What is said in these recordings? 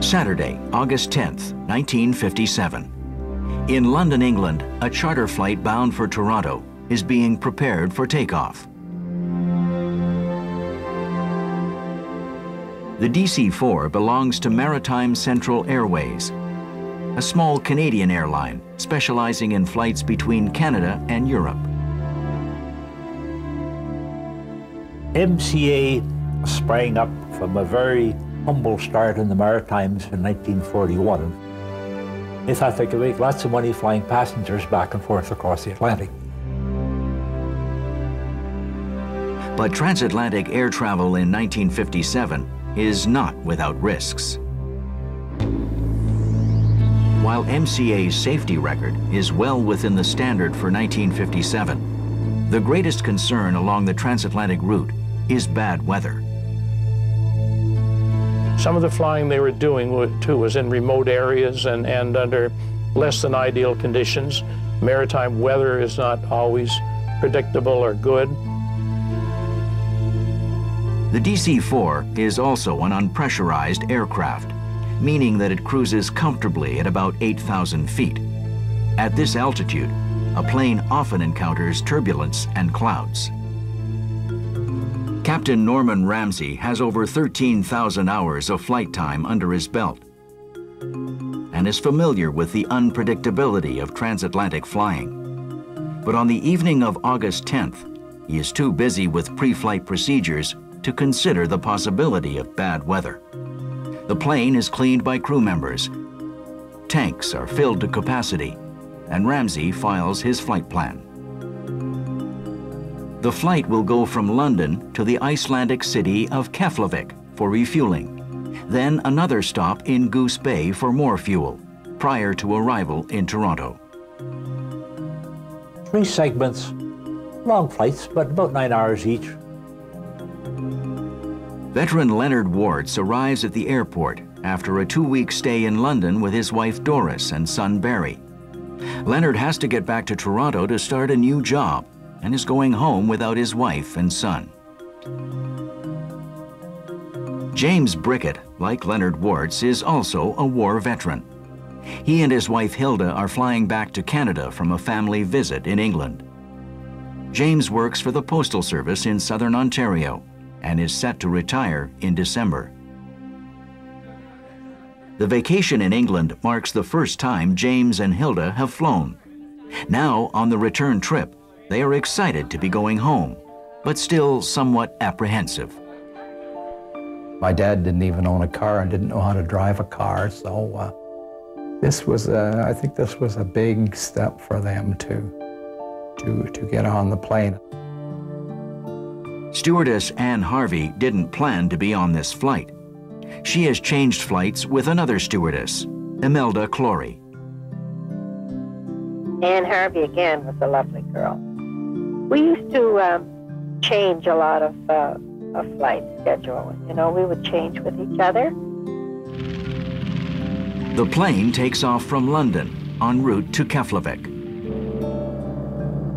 Saturday, August 10th, 1957. In London, England, a charter flight bound for Toronto is being prepared for takeoff. The DC-4 belongs to Maritime Central Airways, a small Canadian airline specializing in flights between Canada and Europe. MCA sprang up from a very humble start in the Maritimes in 1941. They thought they could make lots of money flying passengers back and forth across the Atlantic. But transatlantic air travel in 1957 is not without risks. While MCA's safety record is well within the standard for 1957, the greatest concern along the transatlantic route is bad weather. Some of the flying they were doing too was in remote areas and under less than ideal conditions. Maritime weather is not always predictable or good. The DC-4 is also an unpressurized aircraft, meaning that it cruises comfortably at about 8,000 feet. At this altitude, a plane often encounters turbulence and clouds. Captain Norman Ramsey has over 13,000 hours of flight time under his belt and is familiar with the unpredictability of transatlantic flying. But on the evening of August 10th, he is too busy with pre-flight procedures to consider the possibility of bad weather. The plane is cleaned by crew members, tanks are filled to capacity, and Ramsey files his flight plan. The flight will go from London to the Icelandic city of Keflavik for refueling, then another stop in Goose Bay for more fuel, prior to arrival in Toronto. 3 segments, long flights, but about 9 hours each. Veteran Leonard Wartz arrives at the airport after a 2-week stay in London with his wife Doris and son Barry. Leonard has to get back to Toronto to start a new job and is going home without his wife and son. James Brickett, like Leonard Wartz, is also a war veteran. He and his wife Hilda are flying back to Canada from a family visit in England. James works for the Postal Service in Southern Ontario and is set to retire in December. The vacation in England marks the first time James and Hilda have flown. Now, on the return trip, they are excited to be going home, but still somewhat apprehensive. My dad didn't even own a car and didn't know how to drive a car, so I think this was a big step for them to get on the plane. Stewardess Ann Harvey didn't plan to be on this flight. She has changed flights with another stewardess, Imelda Clory. Ann Harvey, again, was a lovely girl. We used to change a lot of flight schedule. You know, we would change with each other. The plane takes off from London en route to Keflavik.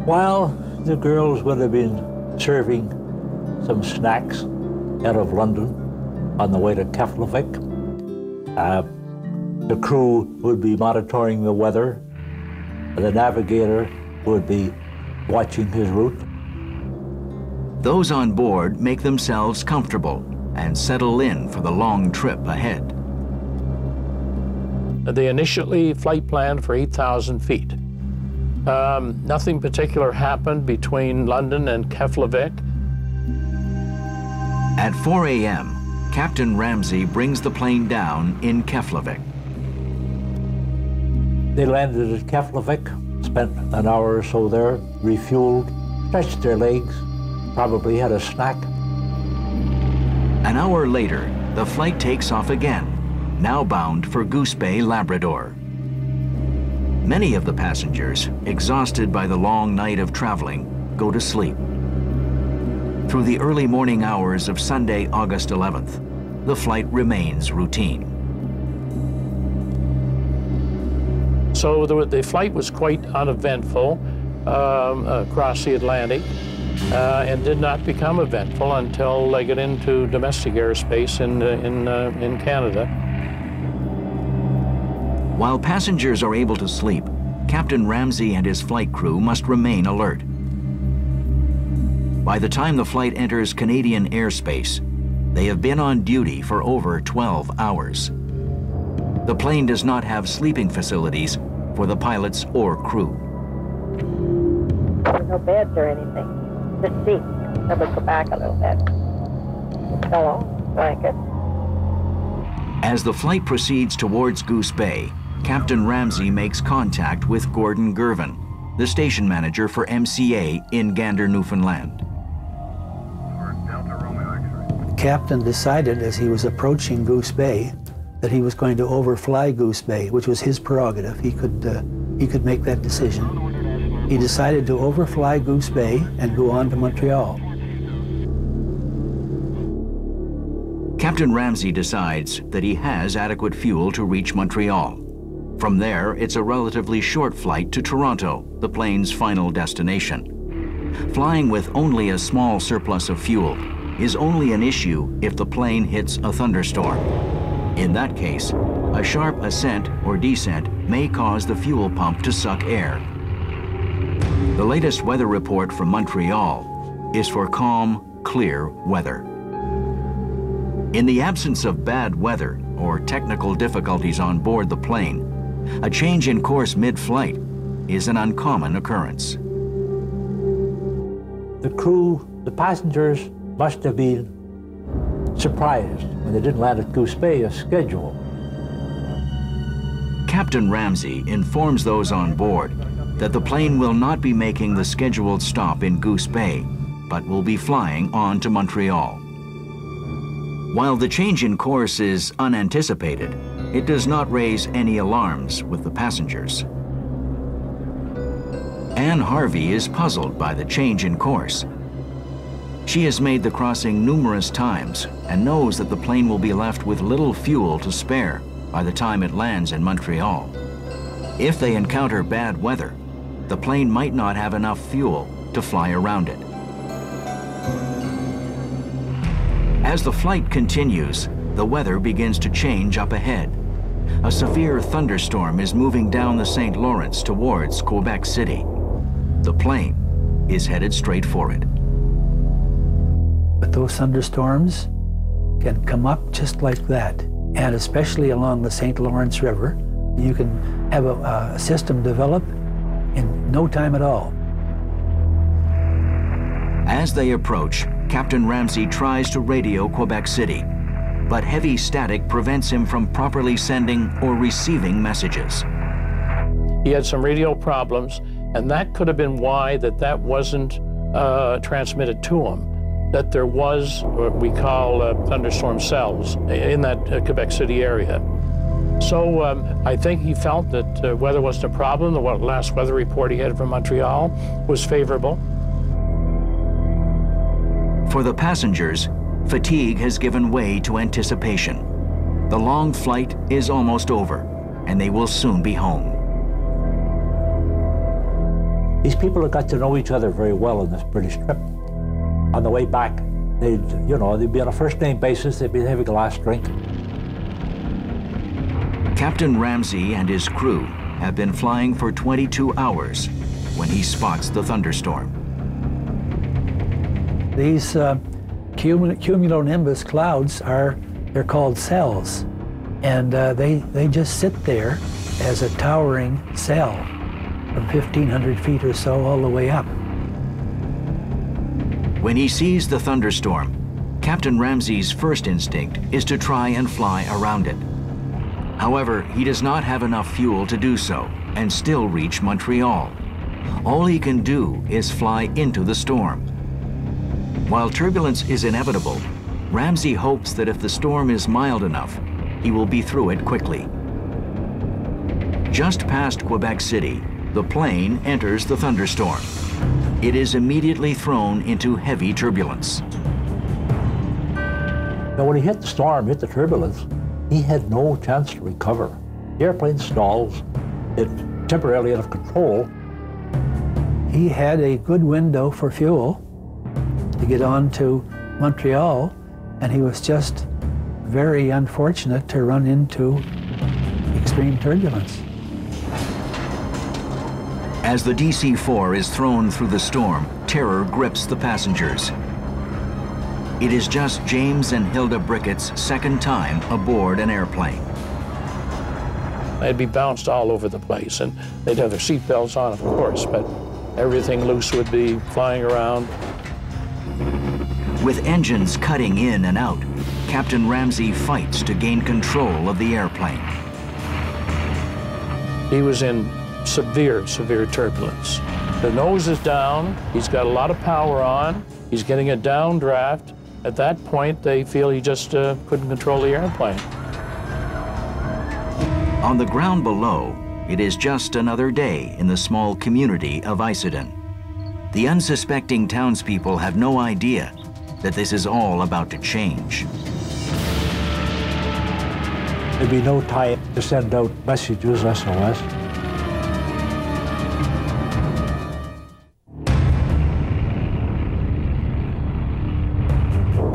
While the girls would have been serving some snacks out of London on the way to Keflavik, the crew would be monitoring the weather. The navigator would be watching his route. Those on board make themselves comfortable and settle in for the long trip ahead. They initially flight planned for 8,000 feet. Nothing particular happened between London and Keflavik. At 4 a.m., Captain Ramsey brings the plane down in Keflavik. They landed at Keflavik, spent an hour or so there, refueled, stretched their legs, probably had a snack. An hour later, the flight takes off again, now bound for Goose Bay, Labrador. Many of the passengers, exhausted by the long night of traveling, go to sleep. Through the early morning hours of Sunday, August 11th, the flight remains routine. So the flight was quite uneventful across the Atlantic and did not become eventful until they got into domestic airspace in Canada. While passengers are able to sleep, Captain Ramsey and his flight crew must remain alert. By the time the flight enters Canadian airspace, they have been on duty for over 12 hours. The plane does not have sleeping facilities for the pilots or crew. There were no beds or anything, just seats. I would go back a little bit. Pillow, blanket. As the flight proceeds towards Goose Bay, Captain Ramsey makes contact with Gordon Gervin, the station manager for MCA in Gander, Newfoundland. The captain decided as he was approaching Goose Bay that he was going to overfly Goose Bay, which was his prerogative. He could make that decision. He decided to overfly Goose Bay and go on to Montreal. Captain Ramsey decides that he has adequate fuel to reach Montreal. From there, it's a relatively short flight to Toronto, the plane's final destination. Flying with only a small surplus of fuel is only an issue if the plane hits a thunderstorm. In that case, a sharp ascent or descent may cause the fuel pump to suck air. The latest weather report from Montreal is for calm, clear weather. In the absence of bad weather or technical difficulties on board the plane, a change in course mid-flight is an uncommon occurrence. The crew, the passengers, must have been surprised when they didn't land at Goose Bay as scheduled. Captain Ramsey informs those on board that the plane will not be making the scheduled stop in Goose Bay, but will be flying on to Montreal. While the change in course is unanticipated, it does not raise any alarms with the passengers. Anne Harvey is puzzled by the change in course. She has made the crossing numerous times and knows that the plane will be left with little fuel to spare by the time it lands in Montreal. If they encounter bad weather, the plane might not have enough fuel to fly around it. As the flight continues, the weather begins to change up ahead. A severe thunderstorm is moving down the St. Lawrence towards Quebec City. The plane is headed straight for it. But those thunderstorms can come up just like that, and especially along the St. Lawrence River, you can have a system develop in no time at all. As they approach, Captain Ramsey tries to radio Quebec City, but heavy static prevents him from properly sending or receiving messages. He had some radio problems, and that could have been why that wasn't transmitted to him, that there was what we call thunderstorm cells in that Quebec City area. So I think he felt that weather wasn't a problem. The last weather report he had from Montreal was favorable. For the passengers, fatigue has given way to anticipation. The long flight is almost over, and they will soon be home. These people had got to know each other very well on this British trip. On the way back, they'd be on a first-name basis, they'd be having a last drink. Captain Ramsey and his crew have been flying for 22 hours when he spots the thunderstorm. These cumulonimbus clouds they're called cells, and they just sit there as a towering cell from 1,500 feet or so all the way up. When he sees the thunderstorm, Captain Ramsey's first instinct is to try and fly around it. However, he does not have enough fuel to do so and still reach Montreal. All he can do is fly into the storm. While turbulence is inevitable, Ramsey hopes that if the storm is mild enough, he will be through it quickly. Just past Quebec City, the plane enters the thunderstorm. It is immediately thrown into heavy turbulence. Now, when he hit the storm, hit the turbulence, he had no chance to recover. The airplane stalls, it temporarily out of control. He had a good window for fuel to get on to Montreal, and he was just very unfortunate to run into extreme turbulence. As the DC-4 is thrown through the storm, terror grips the passengers. It is just James and Hilda Brickett's second time aboard an airplane. They'd be bounced all over the place, and they'd have their seatbelts on, of course, but everything loose would be flying around. With engines cutting in and out, Captain Ramsey fights to gain control of the airplane. He was in severe, severe turbulence. The nose is down, he's got a lot of power on, he's getting a downdraft. At that point, they feel he just couldn't control the airplane. On the ground below, it is just another day in the small community of Issoudun. The unsuspecting townspeople have no idea that this is all about to change. There'd be no time to send out messages, SOS.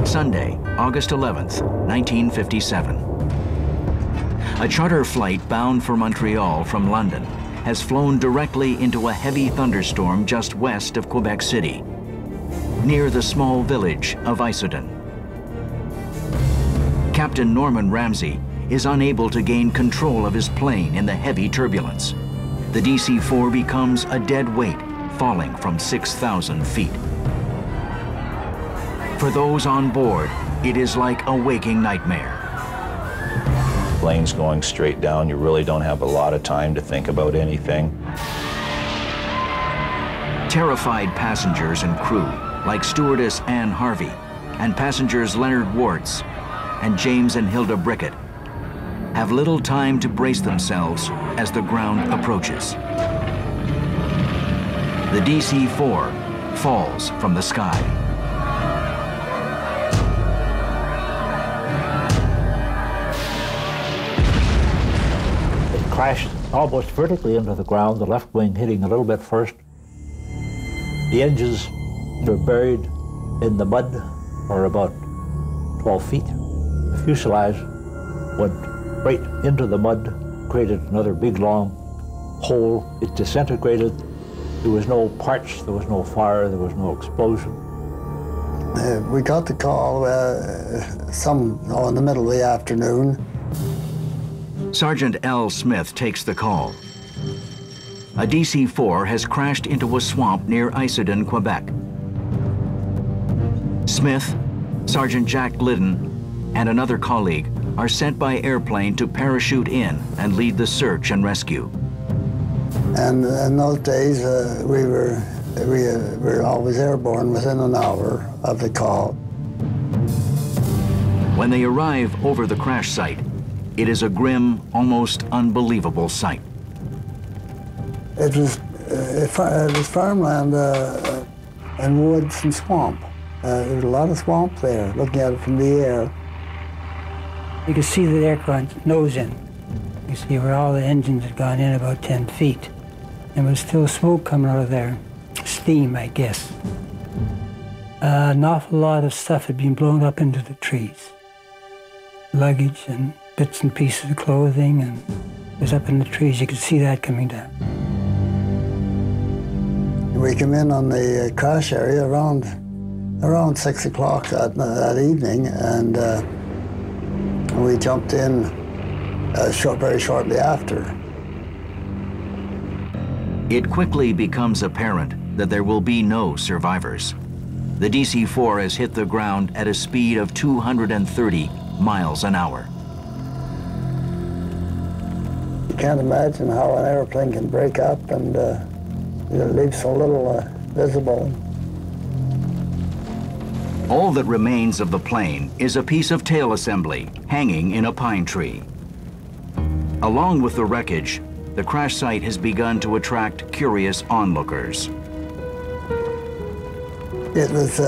Sunday, August 11th, 1957. A charter flight bound for Montreal from London has flown directly into a heavy thunderstorm just west of Quebec City, near the small village of Issoudun. Captain Norman Ramsey is unable to gain control of his plane in the heavy turbulence. The DC-4 becomes a dead weight, falling from 6,000 feet. For those on board, it is like a waking nightmare. Plane's going straight down. You really don't have a lot of time to think about anything. Terrified passengers and crew, like stewardess Anne Harvey, and passengers Leonard Wartz and James and Hilda Brickett, have little time to brace themselves as the ground approaches. The DC-4 falls from the sky. It crashed almost vertically into the ground, the left wing hitting a little bit first. The engines were buried in the mud for about 12 feet. The fuselage went right into the mud, created another big long hole. It disintegrated. There was no parts, there was no fire, there was no explosion. We got the call in the middle of the afternoon. Sergeant L. Smith takes the call. A DC-4 has crashed into a swamp near Issoudun, Quebec. Smith, Sergeant Jack Glidden, and another colleague are sent by airplane to parachute in and lead the search and rescue. And in those days, we were always airborne within an hour of the call. When they arrive over the crash site, it is a grim, almost unbelievable sight. It was farmland and woods and swamp. There was a lot of swamp there, looking at it from the air. You could see the aircraft nose in. You see where all the engines had gone in about 10 feet. There was still smoke coming out of there. Steam, I guess. An awful lot of stuff had been blown up into the trees. Luggage and bits and pieces of clothing, and it was up in the trees. You could see that coming down. We came in on the crash area around 6 o'clock that evening, and we jumped in very shortly after. It quickly becomes apparent that there will be no survivors. The DC-4 has hit the ground at a speed of 230 miles an hour. You can't imagine how an airplane can break up and leave so little visible. All that remains of the plane is a piece of tail assembly hanging in a pine tree. Along with the wreckage, the crash site has begun to attract curious onlookers. It was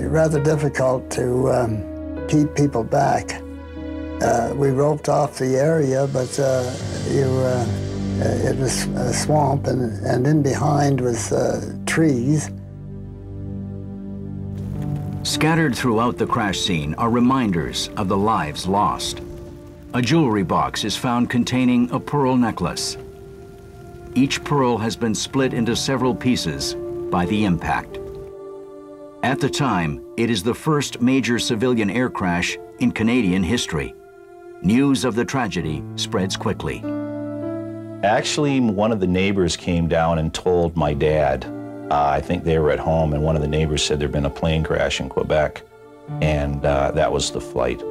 rather difficult to keep people back. We roped off the area, but it was a swamp, and in behind was trees. Scattered throughout the crash scene are reminders of the lives lost. a jewelry box is found containing a pearl necklace. Each pearl has been split into several pieces by the impact. At the time, it is the first major civilian air crash in Canadian history. News of the tragedy spreads quickly. Actually, one of the neighbors came down and told my dad. I think they were at home, and one of the neighbors said there'd been a plane crash in Quebec, and that was the flight.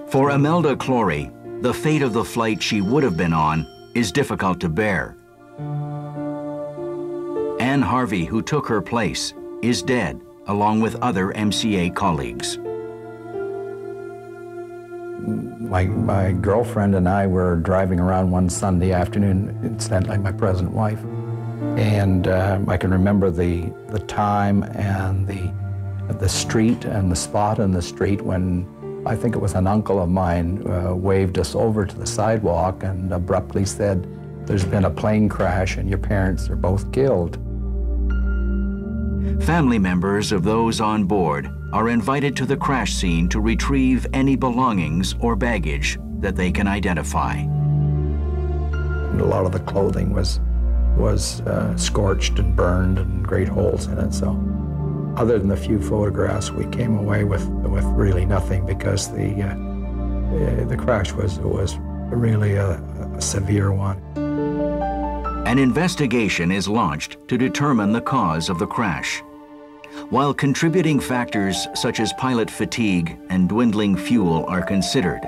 For Imelda Clory, the fate of the flight she would have been on is difficult to bear. Anne Harvey, who took her place, is dead, along with other MCA colleagues. My girlfriend and I were driving around one Sunday afternoon, incidentally my present wife, and I can remember the time and the street and the spot in the street when I think it was an uncle of mine waved us over to the sidewalk and abruptly said, "There's been a plane crash and your parents are both killed." Family members of those on board are invited to the crash scene to retrieve any belongings or baggage that they can identify. And a lot of the clothing was scorched and burned and great holes in it. So other than the few photographs, we came away with really nothing, because the crash was really a severe one. An investigation is launched to determine the cause of the crash. While contributing factors such as pilot fatigue and dwindling fuel are considered,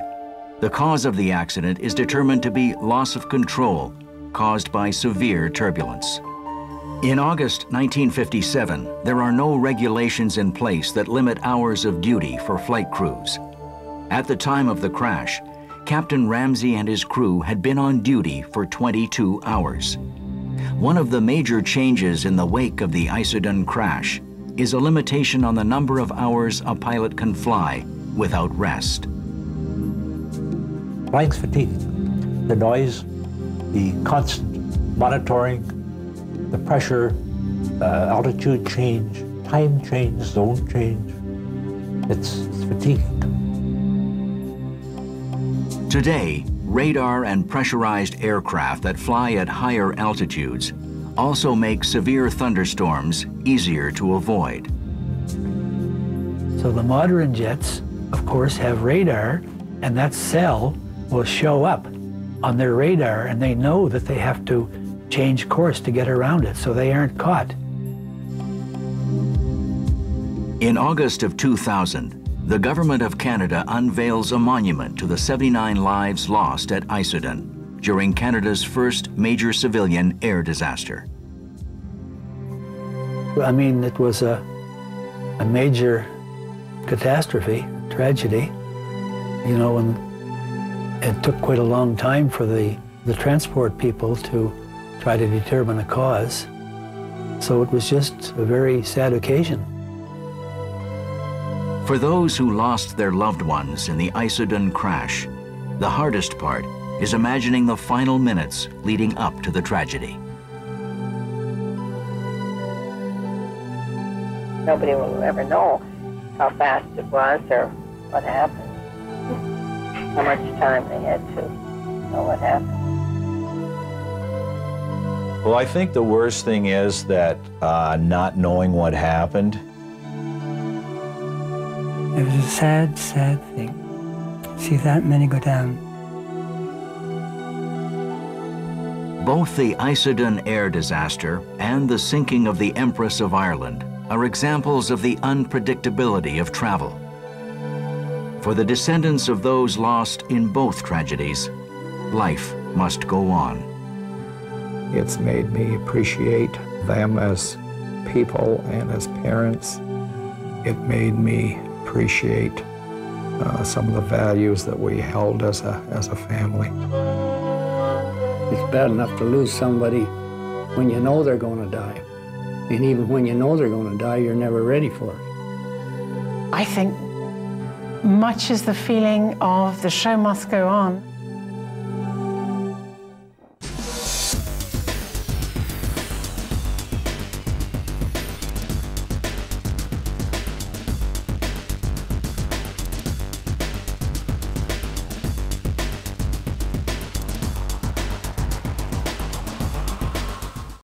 the cause of the accident is determined to be loss of control caused by severe turbulence. In August 1957, there are no regulations in place that limit hours of duty for flight crews. At the time of the crash, Captain Ramsey and his crew had been on duty for 22 hours. One of the major changes in the wake of the Issoudun crash is a limitation on the number of hours a pilot can fly without rest. Flying's fatigue. The noise, the constant monitoring, the pressure, altitude change, time change, zone change. It's fatiguing. Today, radar and pressurized aircraft that fly at higher altitudes also make severe thunderstorms easier to avoid. So the modern jets, of course, have radar, and that cell will show up on their radar, and they know that they have to change course to get around it, so they aren't caught. In August of 2000, the Government of Canada unveils a monument to the 79 lives lost at Issoudun during Canada's first major civilian air disaster. I mean, it was a major catastrophe, tragedy, you know, and it took quite a long time for the transport people to try to determine the cause. So it was just a very sad occasion. For those who lost their loved ones in the Issoudun crash, the hardest part is imagining the final minutes leading up to the tragedy. Nobody will ever know how fast it was or what happened, how much time they had to know what happened. Well, I think the worst thing is that not knowing what happened. It was a sad, sad thing. See that many go down. Both the Issoudun air disaster and the sinking of the Empress of Ireland are examples of the unpredictability of travel. For the descendants of those lost in both tragedies, life must go on. It's made me appreciate them as people and as parents. It made me appreciate some of the values that we held as a family. It's bad enough to lose somebody when you know they're going to die. And even when you know they're going to die, you're never ready for it. I think much is the feeling of the show must go on.